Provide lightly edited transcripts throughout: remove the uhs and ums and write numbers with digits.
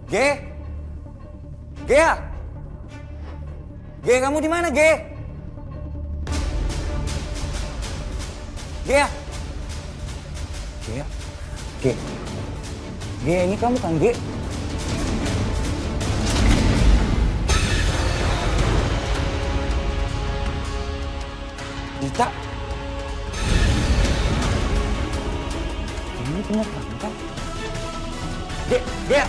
Ge? Gea? Ge, kamu di mana, Ge? Gea? Gea? Ge? Ge, ini kamu kan, Ge? Dita? Ini punya kamu kan? Ge, Gea!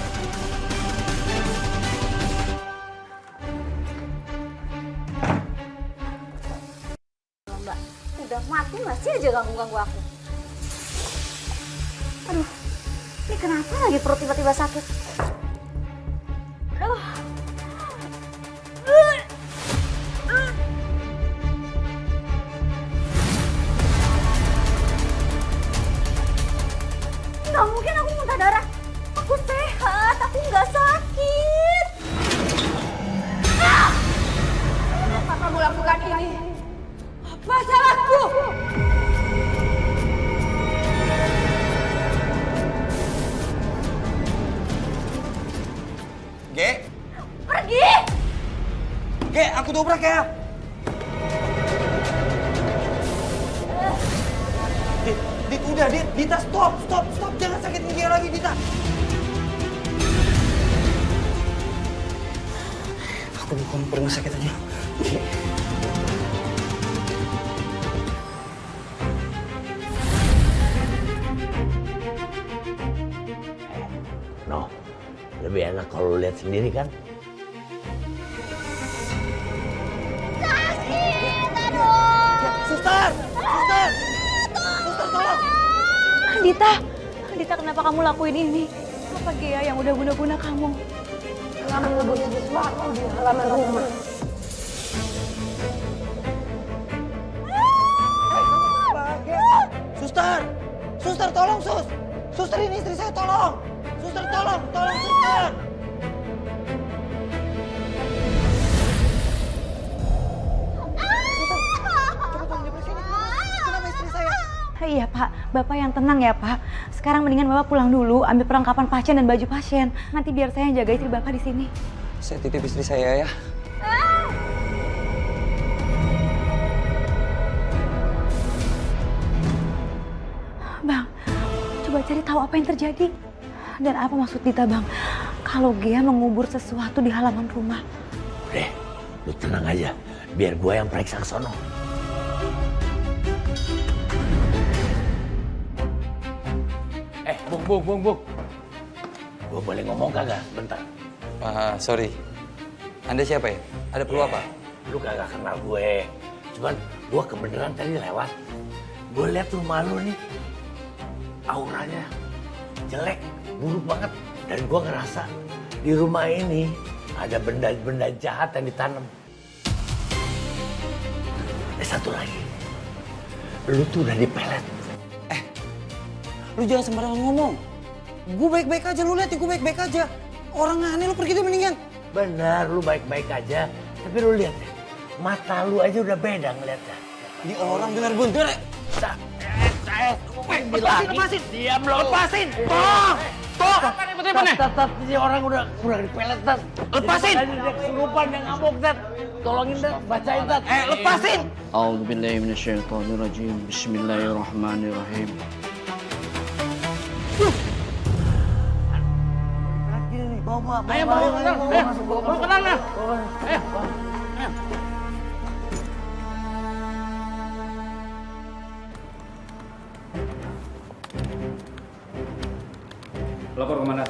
Mbak, udah mati masih aja ganggu-ganggu aku. Aduh, ini kenapa lagi perut tiba-tiba sakit? Aduh. Nggak mungkin aku muntah darah. Aku sehat, aku nggak sakit. Kenapa kamu lakukan ini? Apa salahku? Ge? Pergi! Ge, aku dobrak ya! Dit, udah, Dita, stop, jangan sakitin dia lagi, Dita. Aku bukan pernah sakit aja. No, lebih enak kalau lihat sendiri kan? Sakit, aduh! Suster, tolong! Dita, kenapa kamu lakuin ini? Apa Gea yang udah guna-guna kamu? Kamu ngebut sesuatu di halaman rumah. Suster, tolong, Sus! Suster, ini istri saya, tolong! Suster, tolong, Suster! Iya Pak, Bapak yang tenang ya Pak. Sekarang mendingan Bapak pulang dulu, ambil perlengkapan pasien dan baju pasien. Nanti biar saya yang jaga istri Bapak di sini. Saya titip istri saya ya. Bang, coba cari tahu apa yang terjadi. Dan apa maksud Dita Bang? Kalau Gea mengubur sesuatu di halaman rumah. Udah, lu tenang aja. Biar gua yang periksa ke sono. Bung. Gua boleh ngomong kagak? Bentar. Sorry. Anda siapa ya? Ada perlu apa? Lu kagak kenal gue. Cuman gua kebenaran tadi lewat. Gue lihat rumah lu nih. Auranya jelek, buruk banget. Dan gua ngerasa di rumah ini ada benda-benda jahat yang ditanam. Satu lagi. Lu tuh udah dipelet. Lu jangan sembarangan ngomong. Gue baik-baik aja, lu lihat gue baik-baik aja. Orang aneh lu pergi tuh mendingan. Benar, lu baik-baik aja. Tapi lu lihat deh, mata lu aja udah beda ngeliatnya. Ini orang bener-bener. Lepasin. Diam lo. Lepasin. Toh. Tat, ini orang udah dipelet, Tat. Lepasin. Dia kesurupan, dia ngamuk, Tat. Tolongin, Tat. Bacain, Tat. Lepasin. A'udzubillahi minasyaitonirrajim. Bismillahirrahmanirrahim. Ayo, bawa ke dalam. Ayo. Lapor komandan.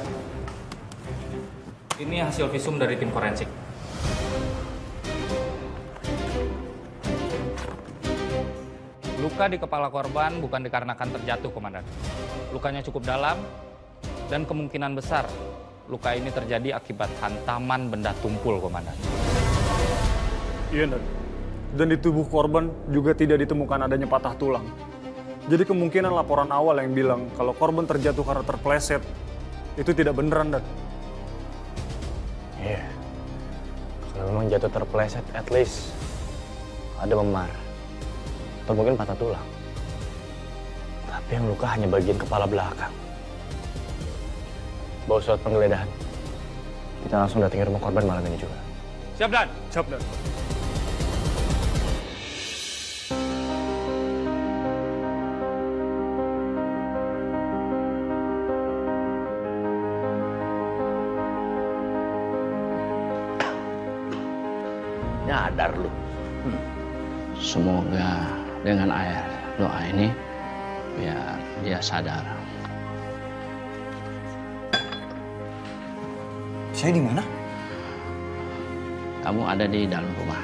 Ini hasil visum dari tim forensik. Luka di kepala korban bukan dikarenakan terjatuh, komandan. Lukanya cukup dalam dan kemungkinan besar luka ini terjadi akibat hantaman benda tumpul, komandan. Iya, dan di tubuh korban juga tidak ditemukan adanya patah tulang. Jadi kemungkinan laporan awal yang bilang kalau korban terjatuh karena terpleset itu tidak beneran, Dan. Iya. Kalau memang jatuh terpleset, at least ada memar. Atau mungkin patah tulang. Tapi yang luka hanya bagian kepala belakang. Bawa surat penggeledahan. Kita langsung datangin rumah korban malam ini juga. Siap, Dan. Siap, Dan. Nyadar lu. Semoga dengan air doa ini biar dia sadar. Saya di mana? Kamu ada di dalam rumah.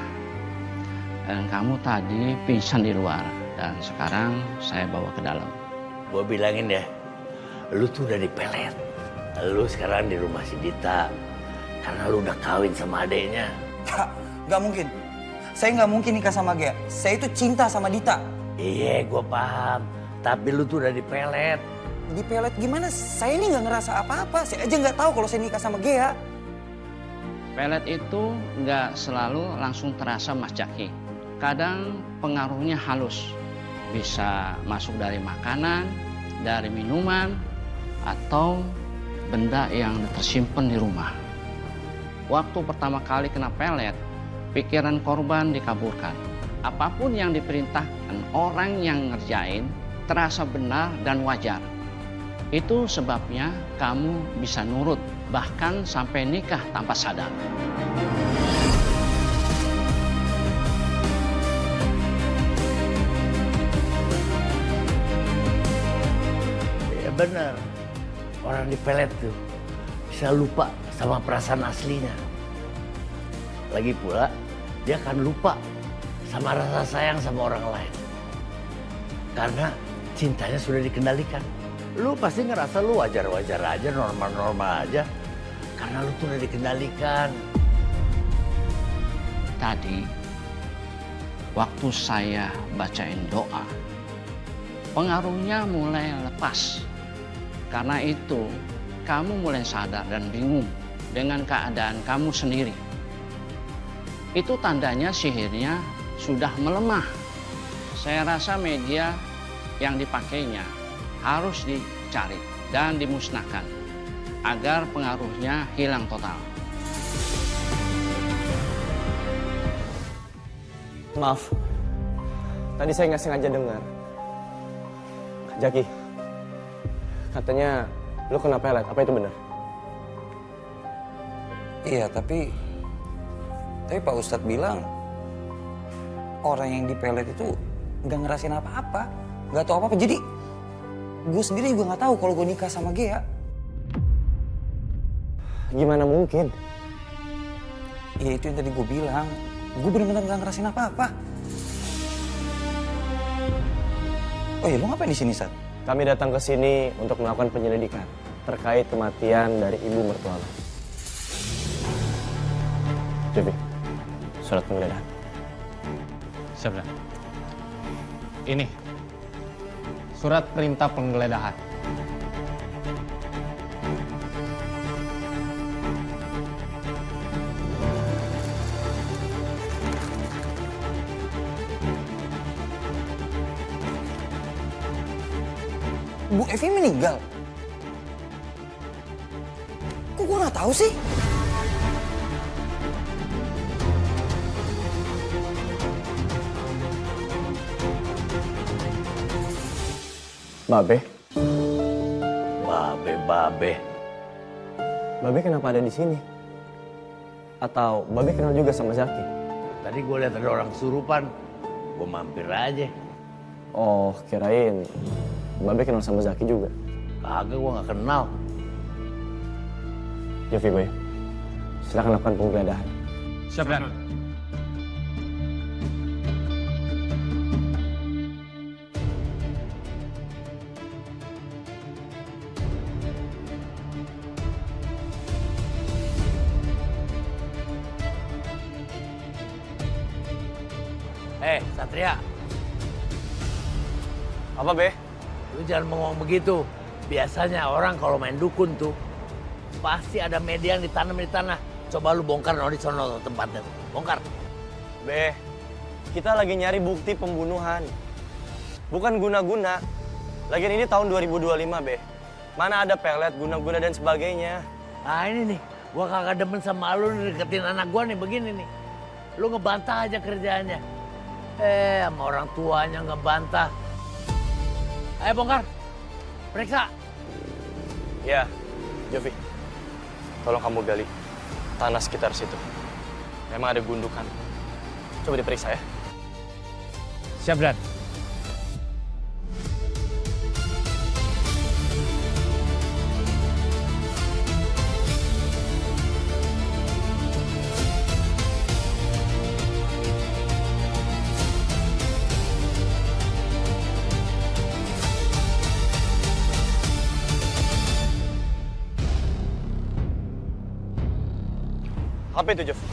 Dan kamu tadi pingsan di luar. Dan sekarang saya bawa ke dalam. Gue bilangin ya, lu tuh udah dipelet. Lu sekarang di rumah si Dita. Karena lu udah kawin sama adeknya. Gak mungkin. Saya nggak mungkin nikah sama Gea. Saya itu cinta sama Dita. Iya, gue paham. Tapi lu tuh udah dipelet. Dipelet gimana? Saya ini nggak ngerasa apa-apa. Saya aja nggak tahu kalau saya nikah sama Gea. Pelet itu nggak selalu langsung terasa, Mas Jaki. Kadang pengaruhnya halus. Bisa masuk dari makanan, dari minuman, atau benda yang tersimpan di rumah. Waktu pertama kali kena pelet, pikiran korban dikaburkan. Apapun yang diperintahkan orang yang ngerjain terasa benar dan wajar. Itu sebabnya kamu bisa nurut, bahkan sampai nikah tanpa sadar. Ya benar. Orang dipelet tuh bisa lupa sama perasaan aslinya. Lagi pula, dia akan lupa sama rasa sayang sama orang lain. Karena cintanya sudah dikendalikan. Lu pasti ngerasa lu wajar-wajar aja, normal-normal aja. Karena lu tuh udah dikendalikan. Tadi, waktu saya bacain doa, pengaruhnya mulai lepas. Karena itu, kamu mulai sadar dan bingung dengan keadaan kamu sendiri. Itu tandanya sihirnya sudah melemah. Saya rasa media yang dipakainya harus dicari dan dimusnahkan agar pengaruhnya hilang total. Maaf, tadi saya nggak sengaja dengar. Jaki, katanya lu kena pelet, apa itu benar? Iya, tapi Pak Ustadz bilang orang yang dipelet itu nggak ngerasain apa-apa, nggak tahu apa-apa. Jadi gue sendiri juga nggak tahu kalau gue nikah sama Gea. Gimana mungkin? Iya, itu yang tadi gue bilang. Gue benar-benar nggak ngerasain apa-apa. Oh iya, lo ngapain di sini, Sat? Kami datang ke sini untuk melakukan penyelidikan terkait kematian dari ibu mertua lo. Devi, surat penggeledahan. Siap, Dan. Ini surat perintah penggeledahan. Bu Evi meninggal. Kok gue nggak tahu sih? Babe, Babe. Babe kenapa ada di sini? Atau Babe kenal juga sama Zaki? Tadi gue lihat ada orang kesurupan. Gue mampir aja. Oh, kirain Babe kenal sama Zaki juga. Kagak, gue gak kenal. Jovi Boy, silakan lakukan penggeledahan. Siap, Dan. Satria, Apa, Be? lu jangan ngomong begitu. Biasanya orang kalau main dukun tuh pasti ada media yang ditanam di tanah. Coba lu bongkar di sono tempatnya. Bongkar. Be, kita lagi nyari bukti pembunuhan. Bukan guna-guna. Lagian ini tahun 2025, Be. Mana ada pelet, guna-guna dan sebagainya. Nah ini nih, Gua kagak demen sama lu deketin anak gua nih begini nih. Lu ngebantah aja kerjaannya. Sama orang tuanya ngebantah. Ayo bongkar, periksa. Ya, Jovi. Tolong kamu gali tanah sekitar situ. Memang ada gundukan. Coba diperiksa ya. Siap, Dan. Apa itu, Jovi?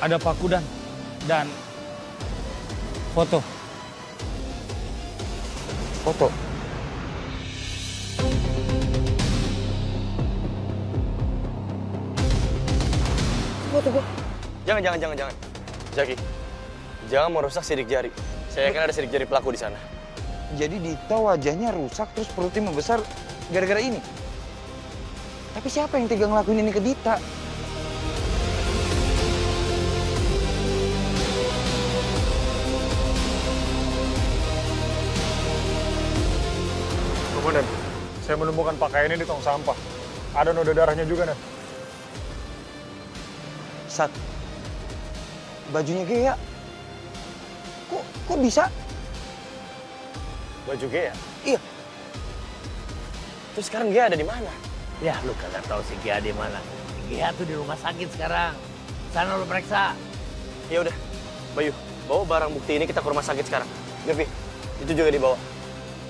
Ada paku dan foto. Foto. Jangan. Jaki, jangan merusak sidik jari. Saya yakin ada sidik jari pelaku di sana. Jadi Dita wajahnya rusak terus perutnya membesar gara-gara ini. Tapi siapa yang tega ngelakuin ini ke Dita? Komandan, saya menemukan pakaian ini di tong sampah. Ada noda darahnya juga, Dan. Sat, bajunya Gea. Kok bisa? Baju Gea? Iya. Terus sekarang Gea ada di mana? Ya lu kagak tahu si Gia di mana. Si Gia tuh di rumah sakit sekarang. Sana lu periksa. Ya udah, Bayu, bawa barang bukti ini kita ke rumah sakit sekarang. Jovi, itu juga dibawa.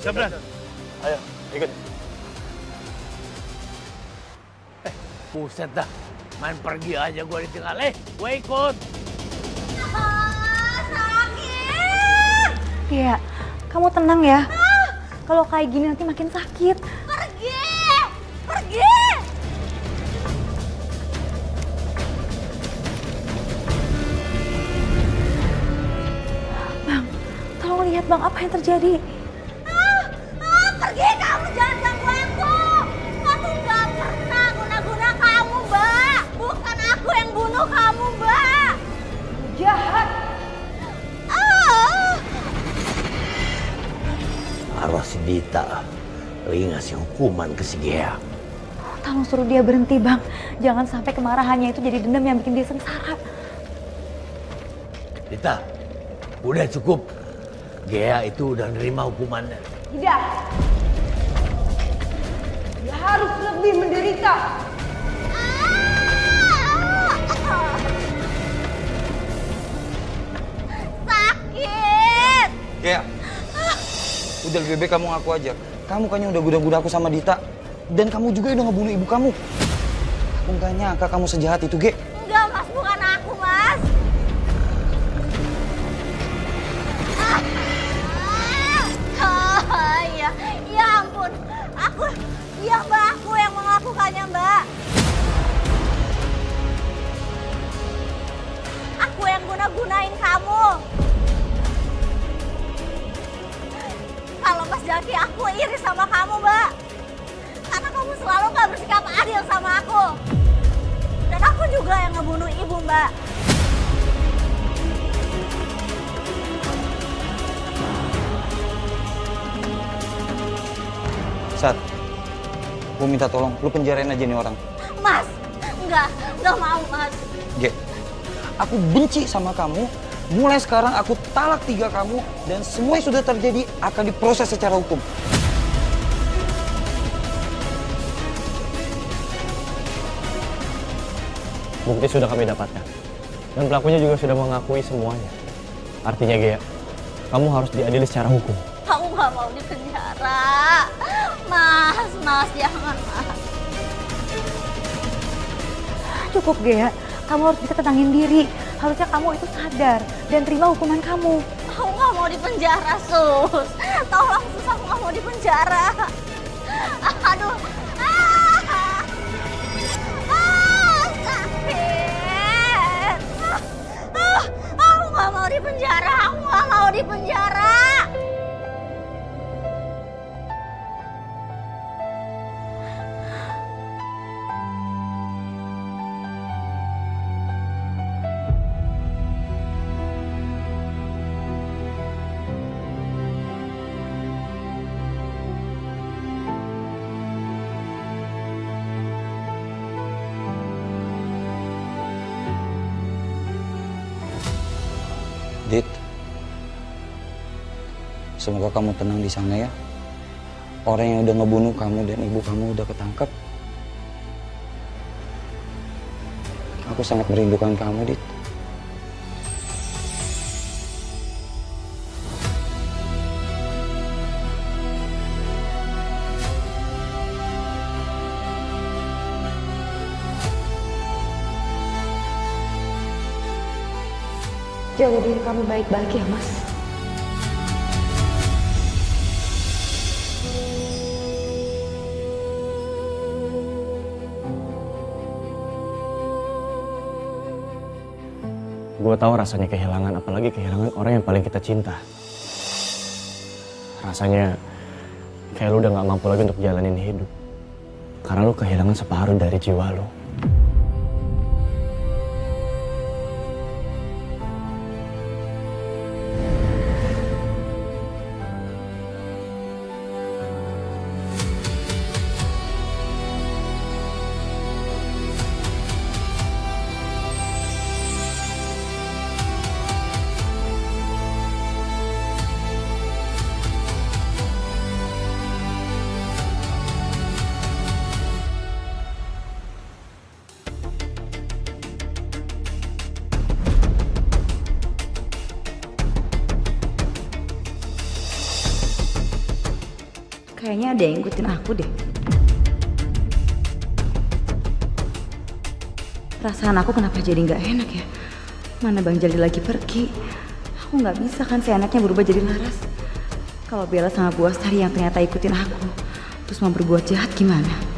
Siap, Dan. Ayo, ikut. Buset dah. Main pergi aja gua ditinggal. Gua ikut. Iya, kamu tenang ya. Kalau kayak gini nanti makin sakit. Pergi! Bang, tolong lihat Bang apa yang terjadi. Pergi kamu, jangan ganggu aku. Aku gak pernah guna-guna kamu, Mbak. Bukan aku yang bunuh kamu, Mbak. Jahat. Arwah si Dita lagi ngasih hukuman ke si Gea. Tolong suruh dia berhenti Bang. Jangan sampai kemarahannya itu jadi dendam yang bikin dia sengsara. Dita, udah cukup. Gea itu udah nerima hukumannya. Tidak. Dia harus lebih menderita. Sakit. Gea. Udah lebih baik kamu ngaku aja. Kamu kayaknya udah goda-goda aku sama Dita. Dan kamu juga udah ngebunuh ibu kamu. Aku nggak nyangka kamu sejahat itu, Ge. Enggak, Mas, bukan aku, Mas. Ya ampun. Iya Mbak, aku yang melakukannya, Mbak. Aku yang guna-gunain kamu. Kalau Mas Jaki, aku iri sama kamu, Mbak. Karena kamu selalu gak bersikap adil sama aku. Dan aku juga yang ngebunuh ibu, Mbak. Sat, gue minta tolong, lu penjarain aja nih orang. Mas, enggak mau, Mas. Ge, aku benci sama kamu. Mulai sekarang aku talak 3 kamu. Dan semua yang sudah terjadi akan diproses secara hukum. Bukti sudah kami dapatkan. Dan pelakunya juga sudah mengakui semuanya. Artinya, Gea, kamu harus diadili secara hukum. Aku gak mau di penjara. Mas, jangan, Mas. Cukup Gea, kamu harus bisa tenangin diri. Harusnya kamu itu sadar dan terima hukuman kamu. Aku gak mau di penjara, Sus. Tolong, Sus, aku nggak mau di penjara. Aduh. Sakit. Aku nggak mau di penjara. Aku nggak mau di penjara. Dit, semoga kamu tenang di sana ya. Orang yang udah ngebunuh kamu dan ibu kamu udah ketangkep. Aku sangat merindukan kamu, Dit. Jaga diri kamu baik-baik ya, Mas. Gue tahu rasanya kehilangan, apalagi kehilangan orang yang paling kita cinta. Rasanya kayak lu udah gak mampu lagi untuk jalanin hidup. Karena lu kehilangan separuh dari jiwa lu. Kayaknya ada yang ngikutin aku deh. Perasaan aku kenapa jadi nggak enak ya? Mana Bang Jalil lagi pergi? Aku nggak bisa kan seenaknya berubah jadi Laras. Kalau Bella sama Bu Astari yang ternyata ikutin aku, terus mau berbuat jahat gimana?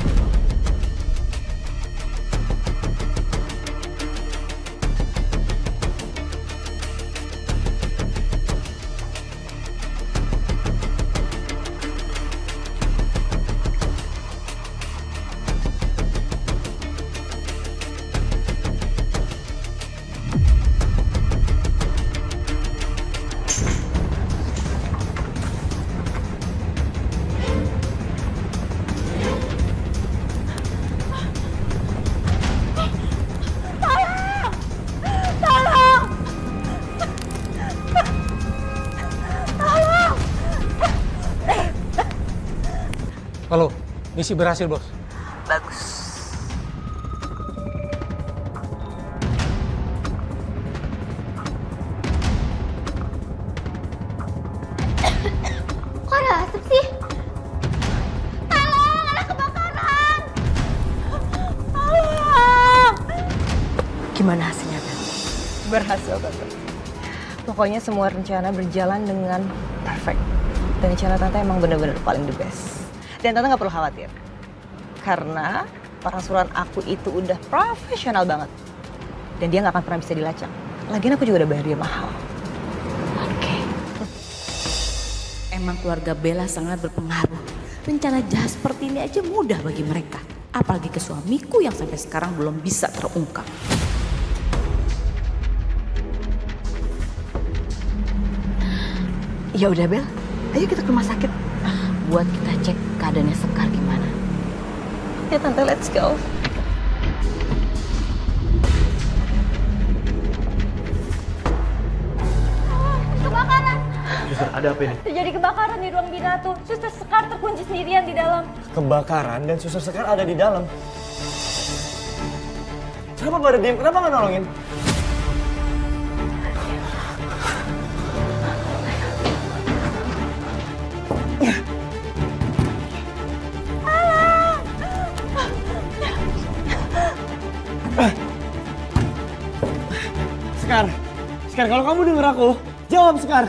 Halo, misi berhasil, Bos. Bagus. Kok ada asap sih? Tolong, ada kebakaran. Tolong. Gimana hasilnya, Bel? Berhasil, Tante. Pokoknya semua rencana berjalan dengan perfect. Dan rencana Tante emang bener-bener paling the best. Dan Tante gak perlu khawatir. Karena pengasuran aku itu udah profesional banget. Dan dia gak akan pernah bisa dilacak. Lagian aku juga udah bayar dia mahal. Oke. Emang keluarga Bella sangat berpengaruh. Rencana jahat seperti ini aja mudah bagi mereka. Apalagi ke suamiku yang sampai sekarang belum bisa terungkap. Ya udah, Bel. Ayo kita ke rumah sakit. Buat kita cek keadaannya Sekar gimana. Ya Tante, let's go. Kebakaran. Suster, ada apa ini? Terjadi kebakaran di ruang bina tuh. Suster Sekar terkunci sendirian di dalam. Kebakaran dan Suster Sekar ada di dalam. Kenapa pada diem? Kenapa nggak nolongin? Sekar, kalau kamu denger aku, jawab Sekar.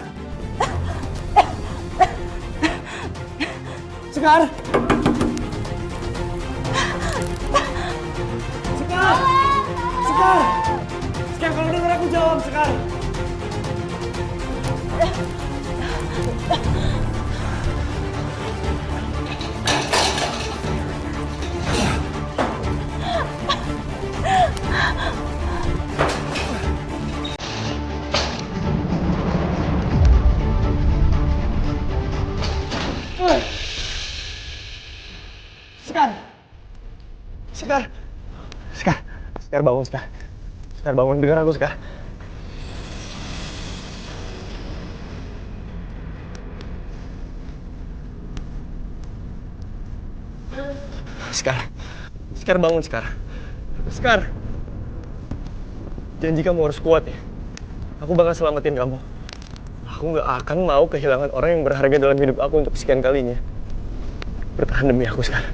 Sekar! Sekar! Sekar! Sekar, kalau denger aku jawab, Sekar! Sekar! Sekar! Sekar! Sekar bangun, Sekar. Sekar bangun, dengar aku, Sekar. Sekar. Sekar bangun, Sekar. Sekar! Janji kamu harus kuat ya. Aku bakal selamatin kamu. Aku gak akan mau kehilangan orang yang berharga dalam hidup aku untuk sekian kalinya. Bertahan demi aku, Sekar.